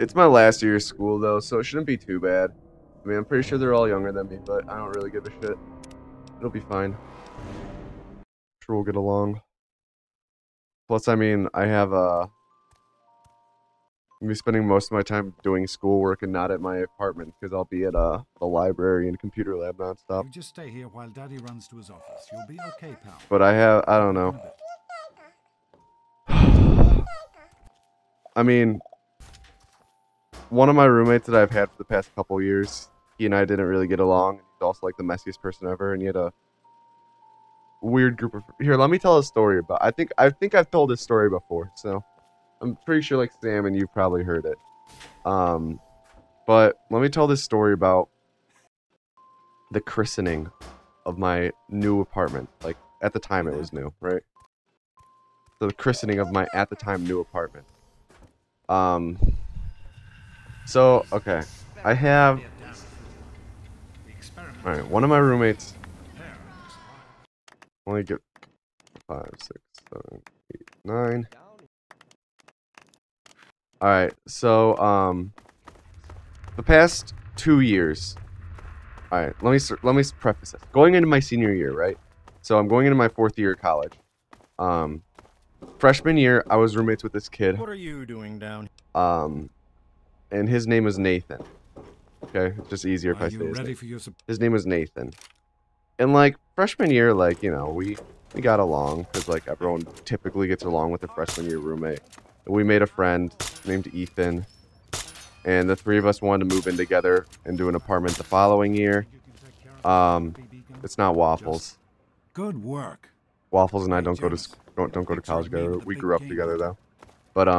It's my last year of school though, so it shouldn't be too bad. I mean, I'm pretty sure they're all younger than me, but I don't really give a shit. It'll be fine. I'm sure we'll get along. Plus, I mean, I'm be spending most of my time doing schoolwork and not at my apartment because I'll be at the library and computer lab nonstop. You just stay here while Daddy runs to his office. You'll be okay, pal. But I don't know. I mean, one of my roommates that I've had for the past couple years, he and I didn't really get along. He's also like the messiest person ever, and he had a weird group of... Here, let me tell a story about... I think I've told this story before, so I'm pretty sure like Sam and you've probably heard it. But let me tell this story about the christening of my new apartment. Like, at the time it was new, right? So the christening of my, at the time, new apartment. So, okay. I have... Alright, one of my roommates... Only get 5, 6, 7, 8, 9. Alright, so, the past 2 years... Alright, let me preface this. Going into my senior year, right? So I'm going into my 4th year of college. Freshman year, I was roommates with this kid. What are you doing down? And his name was Nathan. Okay, it's just easier if I say his name. His name was Nathan. And like freshman year, like, you know, we got along because like everyone typically gets along with a freshman year roommate. And we made a friend named Ethan, and the 3 of us wanted to move in together and do an apartment the following year. It's not Waffles. Good work. Waffles and I don't go to college together. We grew up together though. But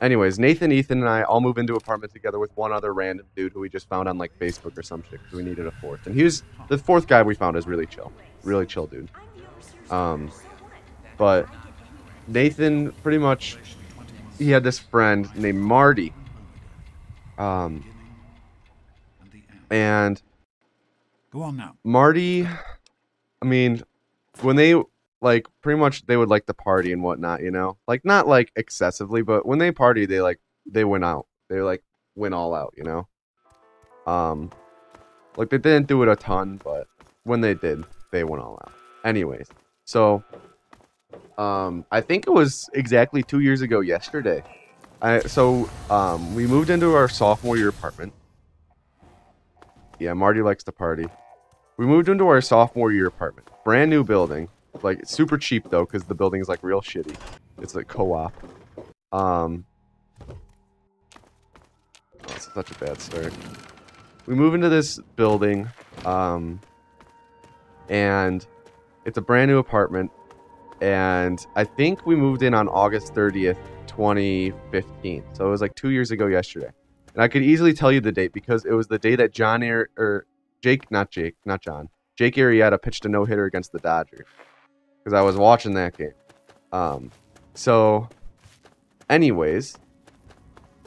anyways, Nathan, Ethan, and I all move into an apartment together with one other random dude who we just found on like Facebook or some shit because we needed a 4th. And he was the 4th guy we found is really chill dude. But Nathan pretty much, he had this friend named Marty. And go on now. Marty, I mean, when they like pretty much they would like to party and whatnot, you know, like not like excessively, but when they party, they went out. They like went all out, you know. Like they didn't do it a ton, but when they did, they went all out. Anyways, so I think it was exactly 2 years ago yesterday. We moved into our sophomore year apartment. Yeah, Marty likes to party. We moved into our sophomore year apartment. Brand new building. Like, it's super cheap, though, because the building is, like, real shitty. It's, like, co-op. That's such a bad start. We move into this building, and it's a brand new apartment, and I think we moved in on August 30th, 2015. So it was, like, 2 years ago yesterday. And I could easily tell you the date, because it was the day that Jake Arrieta pitched a no-hitter against the Dodgers. Because I was watching that game. So, anyways,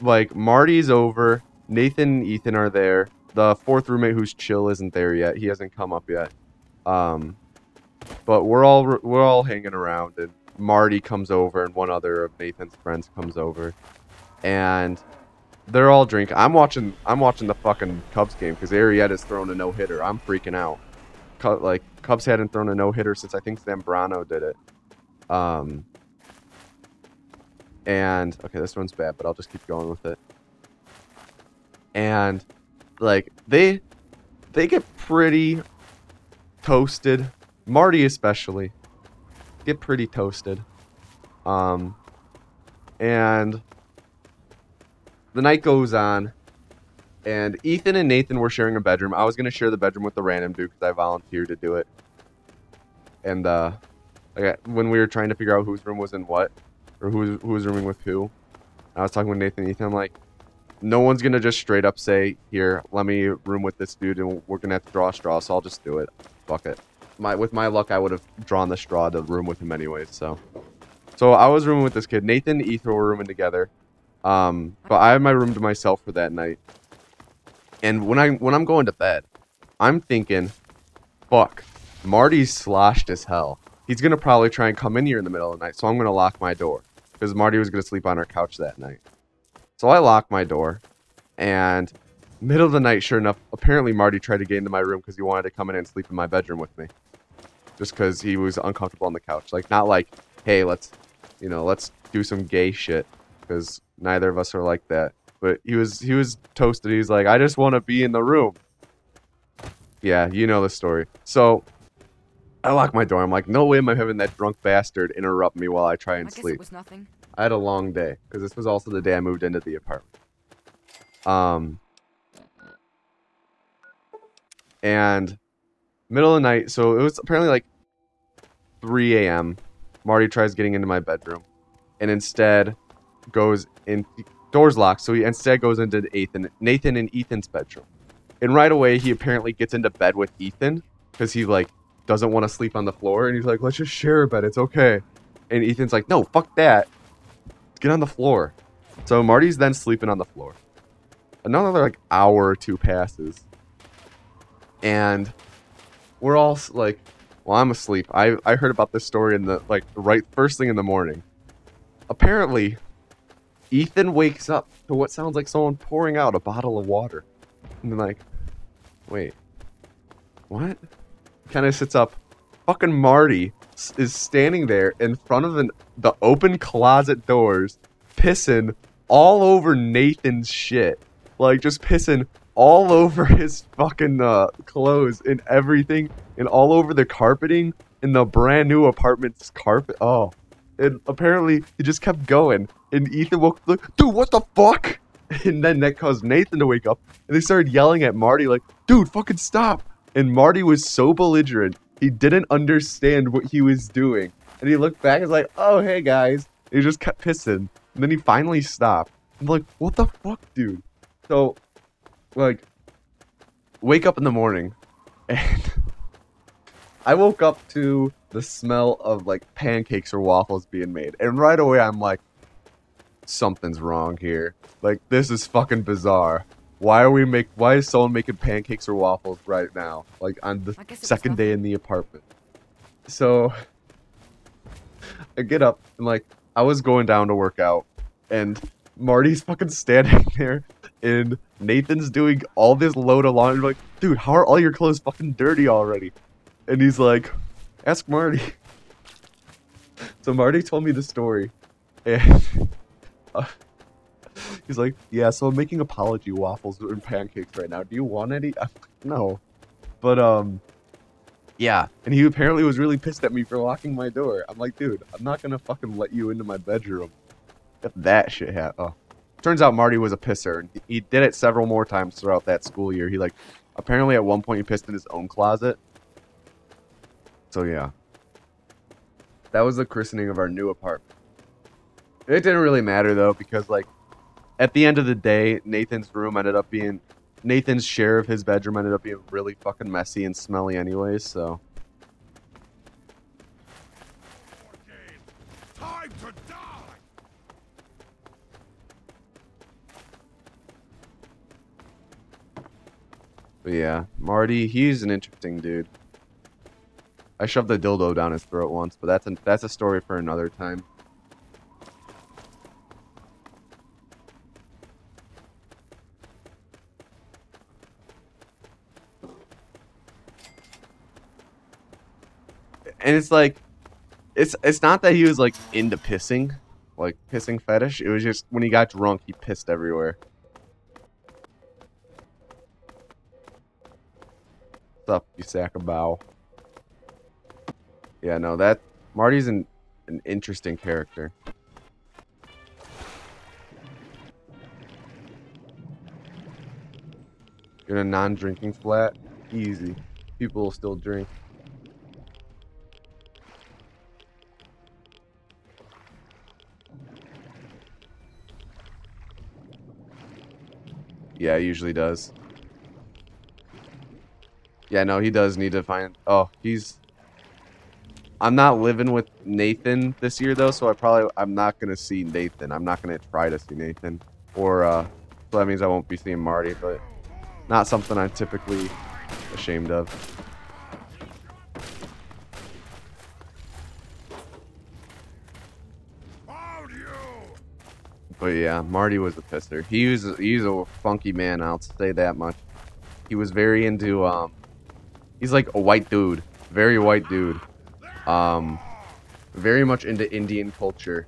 like, Marty's over. Nathan and Ethan are there. The 4th roommate who's chill isn't there yet. He hasn't come up yet. But we're all hanging around, and Marty comes over, and one other of Nathan's friends comes over, and they're all drinking. I'm watching the fucking Cubs game because Arrieta's throwing a no-hitter. I'm freaking out. Like, Cubs hadn't thrown a no-hitter since I think Zambrano did it. And okay, this one's bad, but I'll just keep going with it. And like they get pretty toasted. Marty especially get pretty toasted. And the night goes on. And Ethan and Nathan were sharing a bedroom. I was going to share the bedroom with the random dude because I volunteered to do it. And when we were trying to figure out whose room was in what, or who was rooming with who, I was talking with Nathan and Ethan. I'm like, no one's going to just straight up say, here, let me room with this dude, and we're going to have to draw a straw, so I'll just do it. Fuck it. With my luck, I would have drawn the straw to room with him anyways, so I was rooming with this kid. Nathan and Ethan were rooming together. But I had my room to myself for that night. And when I'm going to bed, I'm thinking, fuck, Marty's sloshed as hell. He's going to probably try and come in here in the middle of the night, so I'm going to lock my door. Because Marty was going to sleep on our couch that night. So I lock my door, and middle of the night, sure enough, apparently Marty tried to get into my room because he wanted to come in and sleep in my bedroom with me. Just because he was uncomfortable on the couch. Like, not like, hey, let's do some gay shit. Because neither of us are like that. But he was toasted. He's like, I just want to be in the room. Yeah, you know the story. So, I lock my door. I'm like, no way am I having that drunk bastard interrupt me while I try and guess sleep. it was nothing. I had a long day. Because this was also the day I moved into the apartment. And middle of the night, so it was apparently like 3 a.m. Marty tries getting into my bedroom. And instead goes in, door's locked, so he instead goes into Nathan and Ethan's bedroom. And right away, he apparently gets into bed with Ethan, because he, like, doesn't want to sleep on the floor, and he's like, let's just share a bed, it's okay. And Ethan's like, no, fuck that. Get on the floor. So Marty's then sleeping on the floor. Another, like, hour or two passes. And we're all, like, well, I'm asleep. I heard about this story in the, like, right first thing in the morning. Apparently, Ethan wakes up to what sounds like someone pouring out a bottle of water. And then like, wait, what? Kind of sits up. Fucking Marty is standing there in front of the open closet doors, pissing all over Nathan's shit. Like, just pissing all over his fucking clothes and everything, and all over the carpeting in the brand new apartment's carpet. Oh. And apparently, he just kept going. And Ethan woke up like, dude, what the fuck? And then that caused Nathan to wake up. And they started yelling at Marty like, dude, fucking stop. And Marty was so belligerent, he didn't understand what he was doing. And he looked back and was like, oh, hey, guys. And he just kept pissing. And then he finally stopped. I'm like, what the fuck, dude? So, like, wake up in the morning. And I woke up to the smell of, like, pancakes or waffles being made. And right away, I'm like, something's wrong here. Like, this is fucking bizarre. Why is someone making pancakes or waffles right now? Like, on the second day in the apartment. So, I get up, and, like, I was going down to work out, and Marty's fucking standing there, and Nathan's doing all this load of laundry. Like, dude, how are all your clothes fucking dirty already? And he's like, ask Marty. So Marty told me the story, and he's like, yeah, so I'm making apology waffles and pancakes right now. Do you want any? I'm like, no. But, yeah. And he apparently was really pissed at me for locking my door. I'm like, dude, I'm not gonna fucking let you into my bedroom if that shit happened. Oh. Turns out Marty was a pisser, and he did it several more times throughout that school year. He, like, apparently at one point he pissed in his own closet. So, yeah. That was the christening of our new apartment. It didn't really matter, though, because, like, at the end of the day, Nathan's share of his bedroom ended up being really fucking messy and smelly anyways, so. Time to die! But yeah, Marty, he's an interesting dude. I shoved a dildo down his throat once, but that's a story for another time. And it's like, it's not that he was like into pissing, like pissing fetish. It was just when he got drunk, he pissed everywhere. What's up, you sack of bow? Yeah, no, that Marty's an interesting character. In a non-drinking flat, easy. People will still drink. Yeah, he usually does. Yeah, no, he does need to find... Oh, I'm not living with Nathan this year, though, so I'm not going to see Nathan. I'm not going to try to see Nathan. So that means I won't be seeing Marty, but not something I'm typically ashamed of. But yeah, Marty was a pisser. He's a funky man, I'll say that much. He was very into he's like a white dude. Very white dude. Um very much into Indian culture.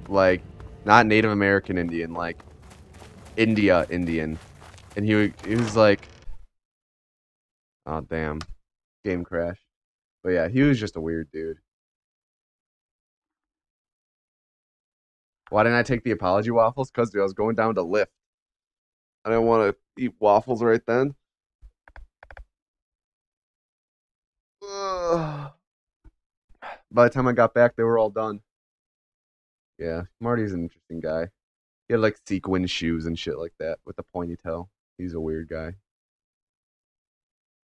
Like not Native American Indian, like India Indian. And he was like, oh damn, game crashed. But yeah, he was just a weird dude. Why didn't I take the apology waffles? Because I was going down to lift. I didn't want to eat waffles right then. Ugh. By the time I got back, they were all done. Yeah, Marty's an interesting guy. He had like sequin shoes and shit like that with a ponytail. He's a weird guy.